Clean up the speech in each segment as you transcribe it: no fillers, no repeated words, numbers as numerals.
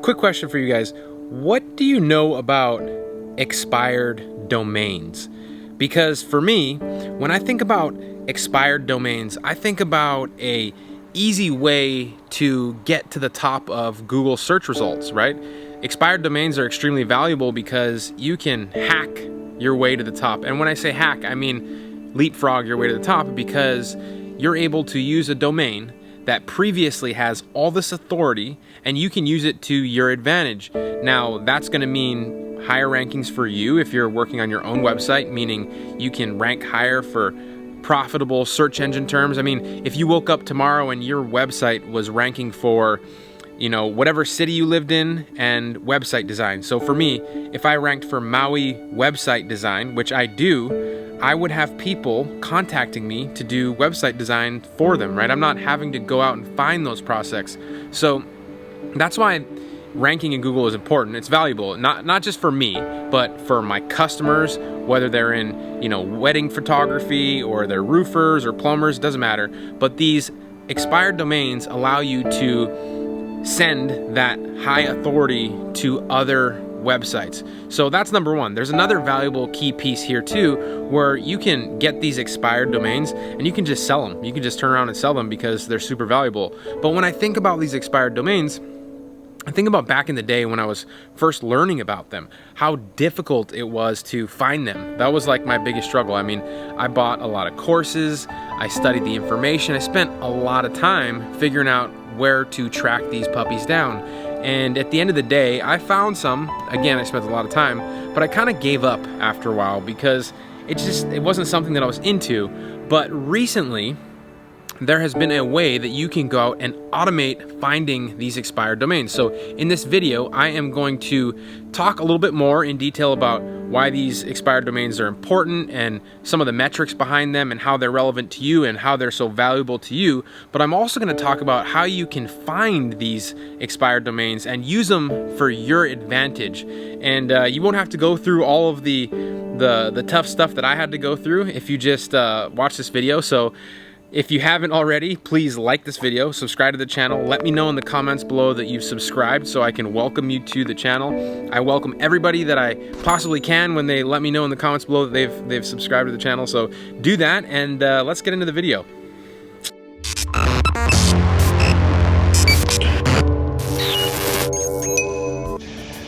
quick question for you guys. What do you know about expired domains? Because for me, when I think about expired domains, I think about a easy way to get to the top of Google search results, right? Expired domains are extremely valuable because you can hack your way to the top. And when I say hack, I mean leapfrog your way to the top, because you're able to use a domain that previously has all this authority and you can use it to your advantage. Now, that's going to mean higher rankings for you if you're working on your own website, meaning you can rank higher for profitable search engine terms. I mean, if you woke up tomorrow and your website was ranking for, whatever city you lived in and website design. So for me, if I ranked for Maui website design, which I do, I would have people contacting me to do website design for them, right? I'm not having to go out and find those prospects. So that's why ranking in Google is important. It's valuable, not just for me, but for my customers, whether they're in, wedding photography or they're roofers or plumbers, doesn't matter. But these expired domains allow you to send that high authority to other websites. So that's number one. There's another valuable key piece here too, where you can get these expired domains and you can just sell them. You can just turn around and sell them because they're super valuable. But when I think about these expired domains, I think about back in the day when I was first learning about them, how difficult it was to find them. That was like my biggest struggle. I mean, I bought a lot of courses, I studied the information, I spent a lot of time figuring out where to track these puppies down. And at the end of the day, I found some. Again, I spent a lot of time, but I kind of gave up after a while because it wasn't something that I was into. But recently, there has been a way that you can go out and automate finding these expired domains. So in this video, I am going to talk a little bit more in detail about why these expired domains are important and some of the metrics behind them and how they're relevant to you and how they're so valuable to you. But I'm also going to talk about how you can find these expired domains and use them for your advantage. And you won't have to go through all of the tough stuff that I had to go through if you just watch this video. So if you haven't already, please like this video, subscribe to the channel. Let me know in the comments below that you've subscribed so I can welcome you to the channel. I welcome everybody that I possibly can when they let me know in the comments below that they've subscribed to the channel. So do that, and let's get into the video.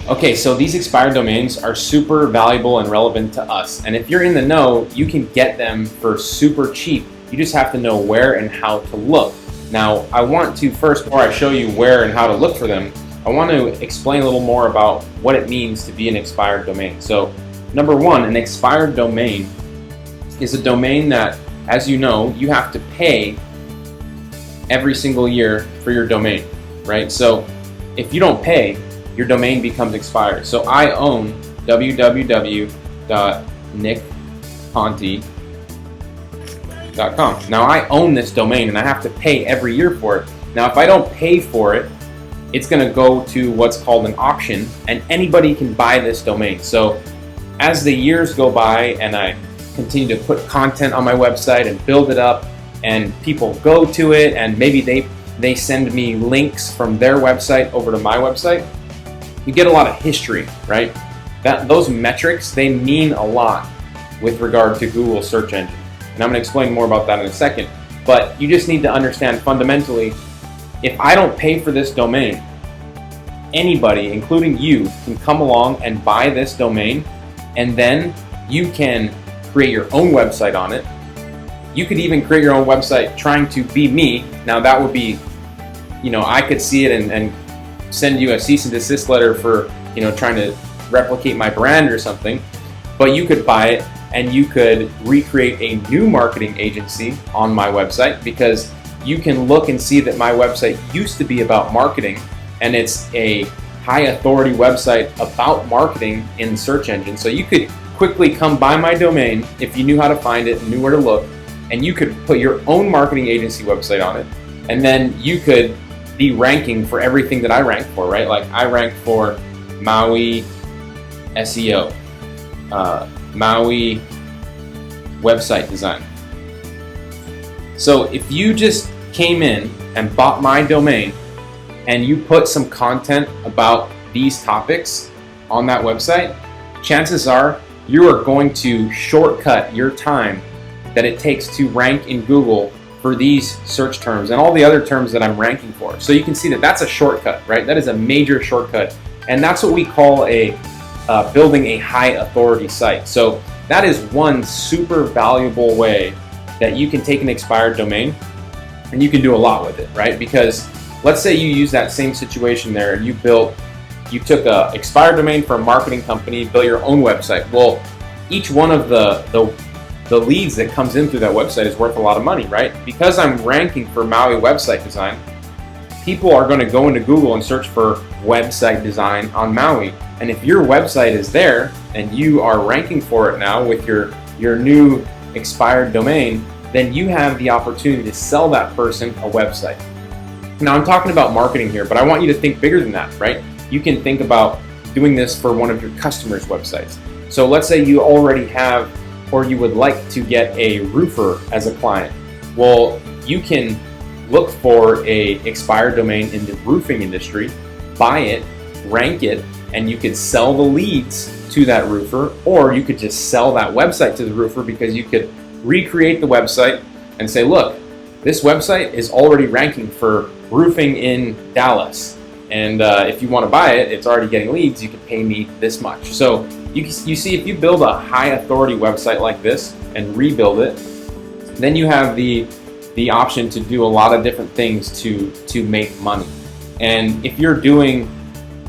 Okay, so these expired domains are super valuable and relevant to us. And if you're in the know, you can get them for super cheap. You just have to know where and how to look. Now, I want to first, before I show you where and how to look for them, I want to explain a little more about what it means to be an expired domain. So, number one, an expired domain is a domain that, as you know, you have to pay every single year for your domain, right? So, if you don't pay, your domain becomes expired. So, I own www.nickponte.com. Now I own this domain and I have to pay every year for it. Now if I don't pay for it, it's going to go to what's called an auction and anybody can buy this domain. So as the years go by and I continue to put content on my website and build it up and people go to it and maybe they send me links from their website over to my website, you get a lot of history, right? Those metrics, they mean a lot with regard to Google search engine. And I'm going to explain more about that in a second. But you just need to understand fundamentally, if I don't pay for this domain, anybody, including you, can come along and buy this domain, and then you can create your own website on it. You could even create your own website trying to be me. Now that would be, I could see it and send you a cease and desist letter for, trying to replicate my brand or something. But you could buy it and you could recreate a new marketing agency on my website, because you can look and see that my website used to be about marketing and it's a high authority website about marketing in search engine. So you could quickly come by my domain if you knew how to find it and knew where to look, and you could put your own marketing agency website on it, and then you could be ranking for everything that I rank for, right? Like I rank for Maui SEO, Maui website design. So if you just came in and bought my domain and you put some content about these topics on that website, chances are you are going to shortcut your time that it takes to rank in Google for these search terms and all the other terms that I'm ranking for. So you can see that that's a shortcut, right? That is a major shortcut. And that's what we call building a high authority site. So that is one super valuable way that you can take an expired domain and you can do a lot with it, right? Because let's say you use that same situation there and you took a expired domain for a marketing company, built your own website. Well, each one of the leads that comes in through that website is worth a lot of money, right? Because I'm ranking for Maui website design, people are going to go into Google and search for website design on Maui. And if your website is there and you are ranking for it now with your new expired domain, then you have the opportunity to sell that person a website. Now I'm talking about marketing here, but I want you to think bigger than that, right? You can think about doing this for one of your customers' websites. So let's say you already have, or you would like to get a roofer as a client. Well, you can look for a expired domain in the roofing industry, buy it, rank it, and you could sell the leads to that roofer, or you could just sell that website to the roofer because you could recreate the website and say, look, this website is already ranking for roofing in Dallas. And if you want to buy it, it's already getting leads, you can pay me this much. So you see, if you build a high authority website like this and rebuild it, then you have the option to do a lot of different things to make money. And if you're doing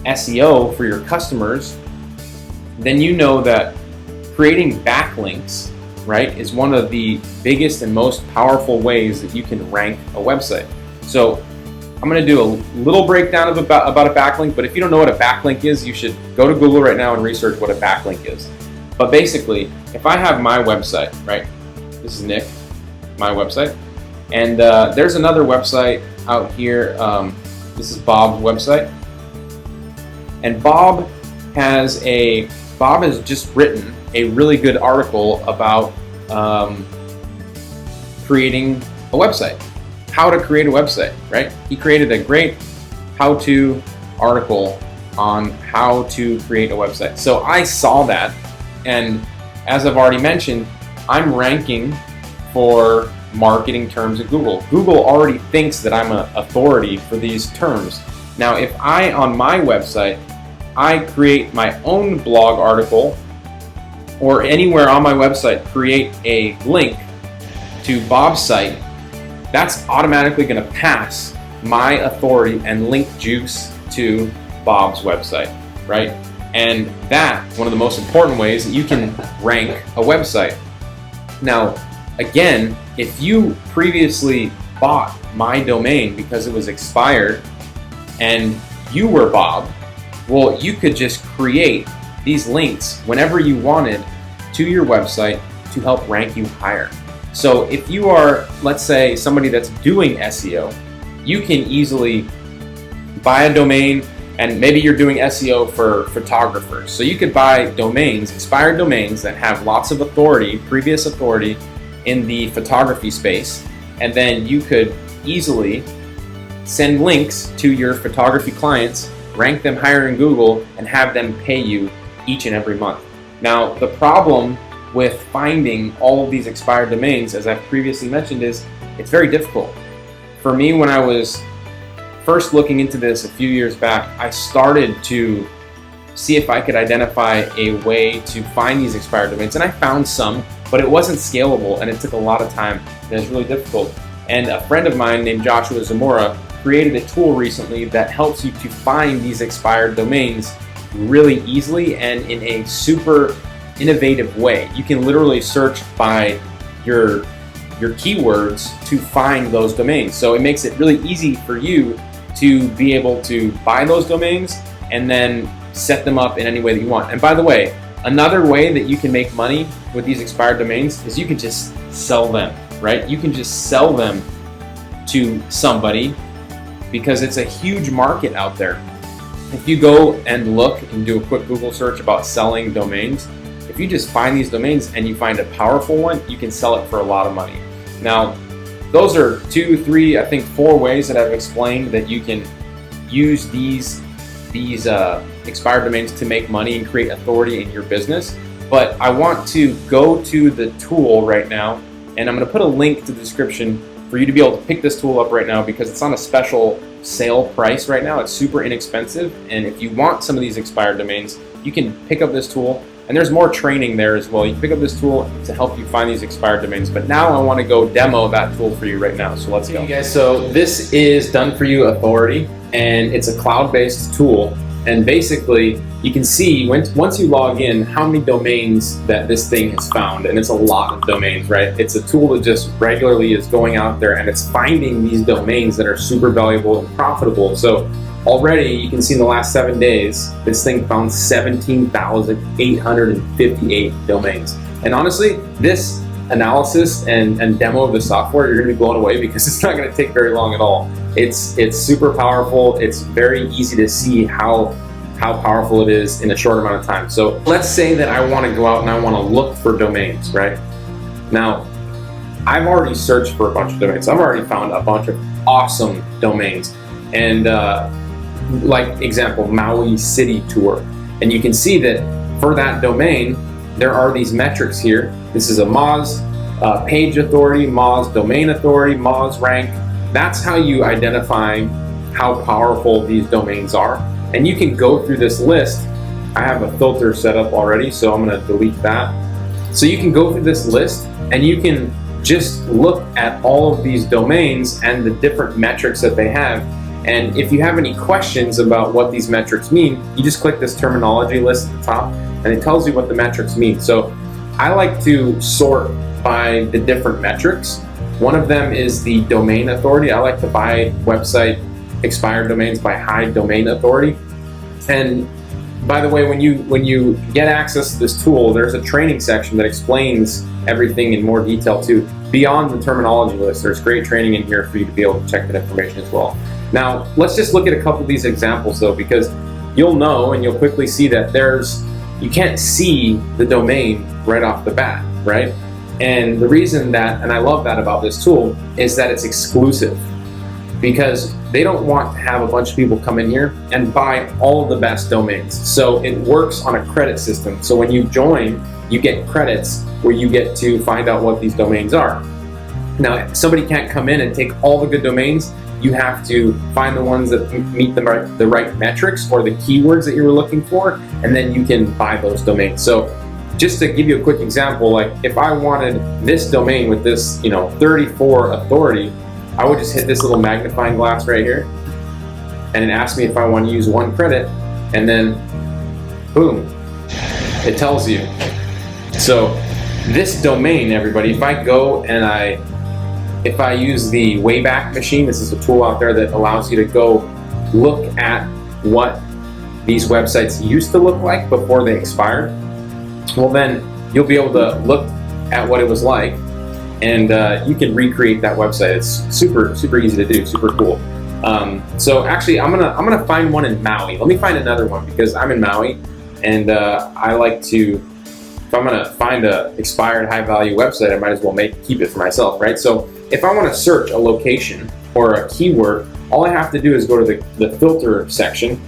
SEO for your customers, then you know that creating backlinks, right, is one of the biggest and most powerful ways that you can rank a website. So I'm going to do a little breakdown about a backlink, but if you don't know what a backlink is, you should go to Google right now and research what a backlink is. But basically, if I have my website, right, this is Nick, my website, and there's another website out here, this is Bob's website, and Bob has just written a really good article about creating a website. How to create a website, right? He created a great how-to article on how to create a website. So I saw that, and as I've already mentioned, I'm ranking for marketing terms at Google. Google already thinks that I'm an authority for these terms. Now, if I, on my website, I create my own blog article, or anywhere on my website, create a link to Bob's site, that's automatically going to pass my authority and link juice to Bob's website, right? And that's one of the most important ways that you can rank a website. Now, again, if you previously bought my domain because it was expired and you were Bob, well, you could just create these links whenever you wanted to your website to help rank you higher. So if you are, let's say, somebody that's doing SEO, you can easily buy a domain, and maybe you're doing SEO for photographers. So you could buy domains, expired domains that have lots of authority, previous authority in the photography space, and then you could easily send links to your photography clients, rank them higher in Google, and have them pay you each and every month. Now, the problem with finding all of these expired domains, as I've previously mentioned, is it's very difficult. For me, when I was first looking into this a few years back, I started to see if I could identify a way to find these expired domains, and I found some, but it wasn't scalable and it took a lot of time and it was really difficult. And a friend of mine named Joshua Zamora created a tool recently that helps you to find these expired domains really easily and in a super innovative way. You can literally search by your keywords to find those domains. So it makes it really easy for you to be able to buy those domains and then set them up in any way that you want. And by the way, another way that you can make money with these expired domains is you can just sell them, right? You can just sell them to somebody because it's a huge market out there. If you go and look and do a quick Google search about selling domains, if you just find these domains and you find a powerful one, you can sell it for a lot of money. Now, those are 2, 3, I think 4 ways that I've explained that you can use these expired domains to make money and create authority in your business. But I want to go to the tool right now, and I'm going to put a link to the description for you to be able to pick this tool up right now, because it's on a special sale price right now. It's super inexpensive, and if you want some of these expired domains, you can pick up this tool, and there's more training there as well. You can pick up this tool to help you find these expired domains. But now I want to go demo that tool for you right now. So let's go. Guys, so this is Done For You Authority, and it's a cloud-based tool. And basically, you can see once you log in how many domains that this thing has found, and it's a lot of domains, right? It's a tool that just regularly is going out there and it's finding these domains that are super valuable and profitable. So already you can see in the last 7 days, this thing found 17,858 domains. And honestly, this analysis and demo of the software, you're gonna be blown away, because it's not gonna take very long at all. It's super powerful. It's very easy to see how powerful it is in a short amount of time. So let's say that I want to go out and I want to look for domains, right? Now, I've already searched for a bunch of domains. I've already found a bunch of awesome domains. And like example, Maui City Tour. And you can see that for that domain, there are these metrics here. This is a Moz page authority, Moz domain authority, Moz rank. That's how you identify how powerful these domains are. And you can go through this list. I have a filter set up already, so I'm gonna delete that. So you can go through this list and you can just look at all of these domains and the different metrics that they have. And if you have any questions about what these metrics mean, you just click this terminology list at the top and it tells you what the metrics mean. So I like to sort by the different metrics. One of them is the domain authority. I like to buy website expired domains by high domain authority. And by the way, when you get access to this tool, there's a training section that explains everything in more detail too. Beyond the terminology list, there's great training in here for you to be able to check that information as well. Now, let's just look at a couple of these examples though, because you'll know and you'll quickly see that you can't see the domain right off the bat, right? And the reason that, and I love that about this tool, is that it's exclusive, because they don't want to have a bunch of people come in here and buy all of the best domains. So it works on a credit system. So when you join, you get credits where you get to find out what these domains are. Now, somebody can't come in and take all the good domains. You have to find the ones that meet the right metrics or the keywords that you were looking for, and then you can buy those domains. So just to give you a quick example, like if I wanted this domain with this, 34 authority, I would just hit this little magnifying glass right here, and it asks me if I want to use one credit, and then boom, it tells you. So this domain, everybody, if I go and if I use the Wayback Machine, this is a tool out there that allows you to go look at what these websites used to look like before they expired. Well, then you'll be able to look at what it was like, and you can recreate that website. It's super easy to do, super cool. So actually, I'm gonna find one in Maui. Let me find another one, because I'm in Maui, and I like to. If I'm gonna find a expired high value website, I might as well keep it for myself, right? So if I want to search a location or a keyword, all I have to do is go to the filter section,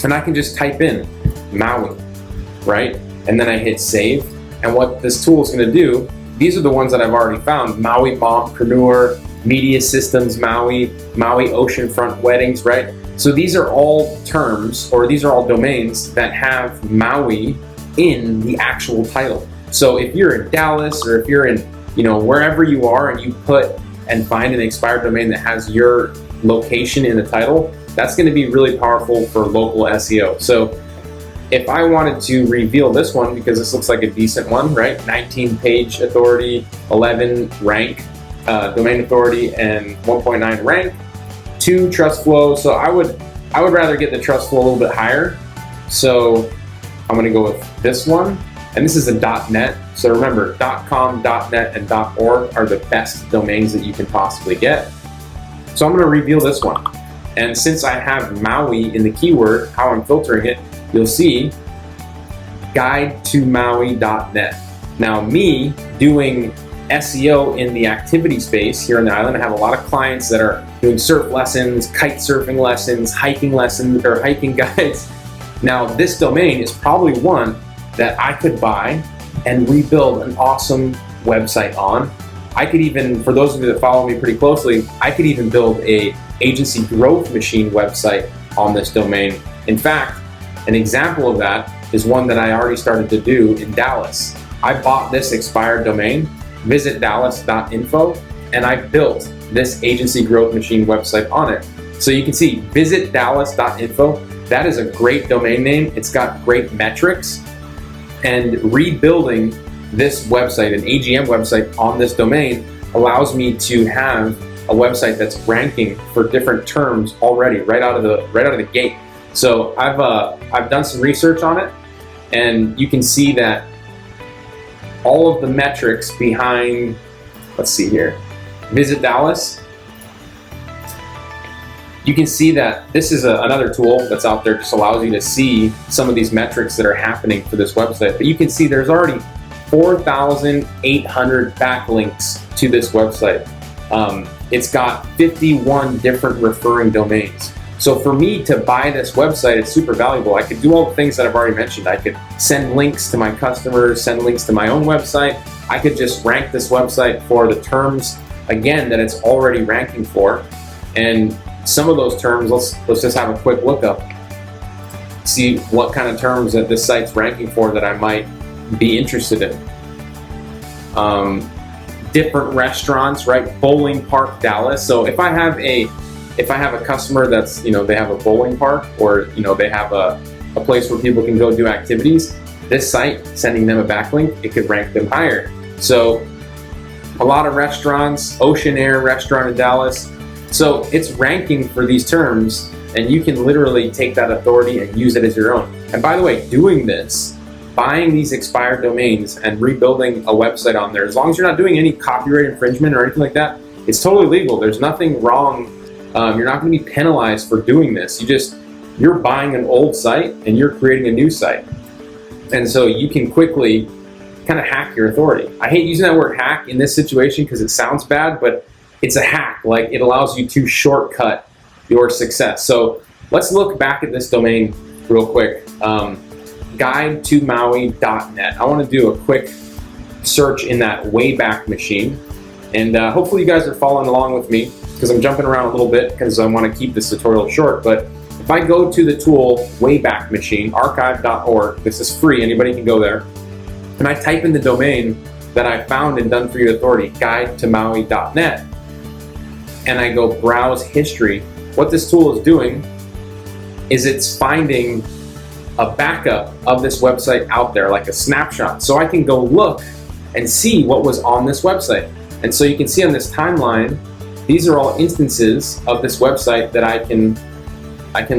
and I can just type in Maui, right? And then I hit save. And what this tool is going to do, these are the ones that I've already found: Maui Mompreneur, Media Systems Maui, Maui Oceanfront Weddings, right? So these are all terms, or these are all domains that have Maui in the actual title. So if you're in Dallas, or if you're in, wherever you are, and you put and find an expired domain that has your location in the title, that's going to be really powerful for local SEO. So if I wanted to reveal this one, because this looks like a decent one, right? 19 page authority, 11 rank, domain authority, and 1.9 rank, 2 trust flow. So I would rather get the trust flow a little bit higher. So I'm going to go with this one, and this is a .net. So remember, .com, .net, and .org are the best domains that you can possibly get. So I'm going to reveal this one. And since I have Maui in the keyword, how I'm filtering it, you'll see guide to Maui.net. Now, me doing SEO in the activity space here on the island. I have a lot of clients that are doing surf lessons, kite surfing lessons, hiking lessons, or hiking guides. Now, this domain is probably one that I could buy and rebuild an awesome website on. I could even, for those of you that follow me pretty closely, I could even build a agency growth machine website on this domain. In fact, an example of that is one that I already started to do in Dallas. I bought this expired domain, visitdallas.info, and I built this agency growth machine website on it. So you can see visitdallas.info. That is a great domain name. It's got great metrics, and rebuilding this website, an AGM website on this domain, allows me to have a website that's ranking for different terms already right out of the gate. So I've done some research on it, and you can see that all of the metrics behind, let's see here, Visit Dallas. You can see that this is another tool that's out there, just allows you to see some of these metrics that are happening for this website. But you can see there's already 4,800 backlinks to this website. It's got 51 different referring domains. So for me to buy this website, it's super valuable. I could do all the things that I've already mentioned. I could send links to my customers, send links to my own website. I could just rank this website for the terms, again, that it's already ranking for. And some of those terms, let's just have a quick look up. See what kind of terms that this site's ranking for that I might be interested in. Different restaurants, right? Bowling Park, Dallas. So if I have a customer that's, they have a bowling park, or they have a place where people can go do activities, this site, sending them a backlink, it could rank them higher. So a lot of restaurants, Ocean Air restaurant in Dallas. So it's ranking for these terms, and you can literally take that authority and use it as your own. And by the way, doing this, buying these expired domains and rebuilding a website on there, as long as you're not doing any copyright infringement or anything like that, it's totally legal. There's nothing wrong. You're not going to be penalized for doing this. You're buying an old site and you're creating a new site. And so you can quickly kind of hack your authority. I hate using that word hack in this situation because it sounds bad, but it's a hack. Like, it allows you to shortcut your success. So let's look back at this domain real quick. guidetomaui.net. I want to do a quick search in that Wayback Machine, and hopefully you guys are following along with me, because I'm jumping around a little bit because I want to keep this tutorial short. But if I go to the tool Wayback Machine, archive.org, this is free, anybody can go there, and I type in the domain that I found in Done For You Authority, guidetomaui.net, and I go browse history, what this tool is doing is it's finding a backup of this website out there, like a snapshot, so I can go look and see what was on this website. And so you can see on this timeline, these are all instances of this website that I can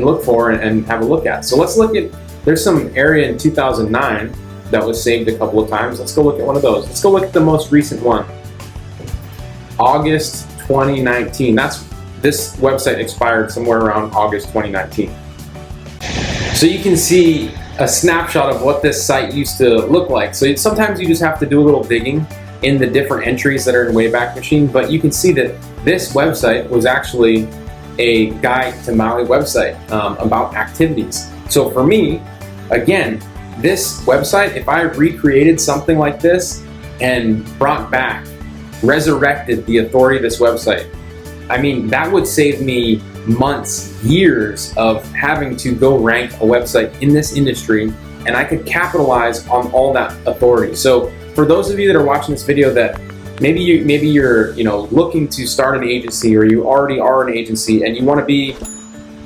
look for and have a look at. So let's look at, there's some area in 2009 that was saved a couple of times. Let's go look at one of those. Let's go look at the most recent one. August 2019. This website expired somewhere around August 2019. So you can see a snapshot of what this site used to look like. So sometimes you just have to do a little digging in the different entries that are in Wayback Machine, but you can see that this website was actually a Guide to Maui website about activities. So for me, again, this website, if I recreated something like this and brought back, resurrected the authority of this website, I mean, that would save me months, years of having to go rank a website in this industry, and I could capitalize on all that authority. So for those of you that are watching this video that maybe you're looking to start an agency, or you already are an agency and you want to be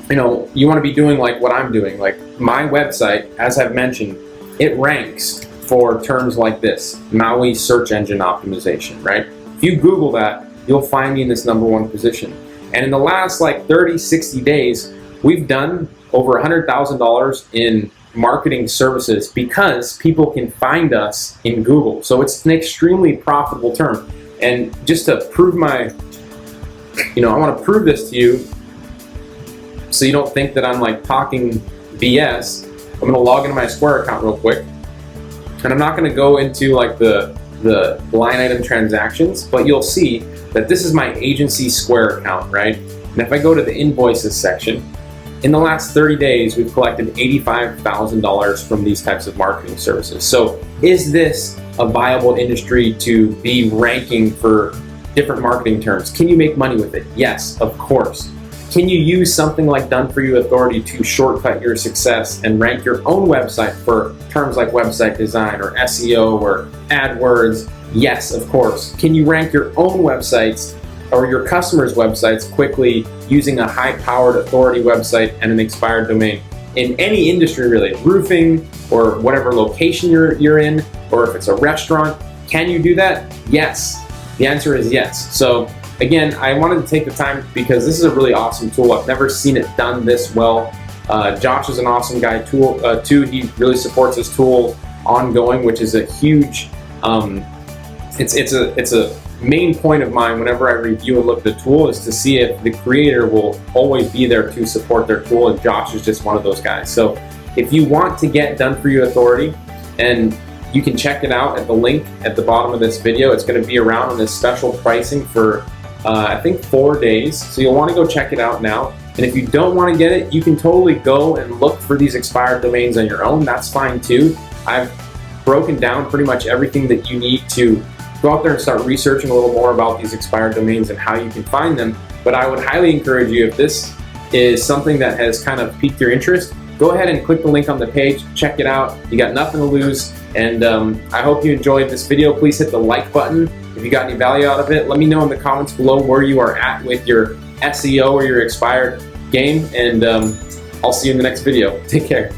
doing like what I'm doing, like my website, as I've mentioned, it ranks for terms like this, Maui search engine optimization, right? If you Google that, you'll find me in this #1 position. And in the last 30, 60 days, we've done over $100,000 in marketing services because people can find us in Google. So it's an extremely profitable term. And just to prove I want to prove this to you so you don't think that I'm talking BS. I'm going to log into my Square account real quick. And I'm not going to go into the the line item transactions, but you'll see that this is my agency Square account, right? And if I go to the invoices section, in the last 30 days, we've collected $85,000 from these types of marketing services. So is this a viable industry to be ranking for different marketing terms? Can you make money with it? Yes, of course. Can you use something like Done For You Authority to shortcut your success and rank your own website for terms like website design or SEO or AdWords? Yes, of course. Can you rank your own websites or your customers' websites quickly using a high-powered authority website and an expired domain? In any industry really, roofing or whatever location you're in, or if it's a restaurant, can you do that? Yes. The answer is yes. So again, I wanted to take the time because this is a really awesome tool. I've never seen it done this well. Josh is an awesome guy too. He really supports this tool ongoing, which is a huge, it's a main point of mine whenever I review and look at the tool, is to see if the creator will always be there to support their tool, and Josh is just one of those guys. So if you want to get Done For You Authority, and you can check it out at the link at the bottom of this video. It's going to be around on this special pricing for I think 4 days. So you'll want to go check it out now. And if you don't want to get it, you can totally go and look for these expired domains on your own. That's fine too. I've broken down pretty much everything that you need to go out there and start researching a little more about these expired domains and how you can find them. But I would highly encourage you, if this is something that has kind of piqued your interest, go ahead and click the link on the page, check it out. You got nothing to lose. And I hope you enjoyed this video. Please hit the like button if you got any value out of it. Let me know in the comments below where you are at with your SEO or your expired game. And I'll see you in the next video. Take care.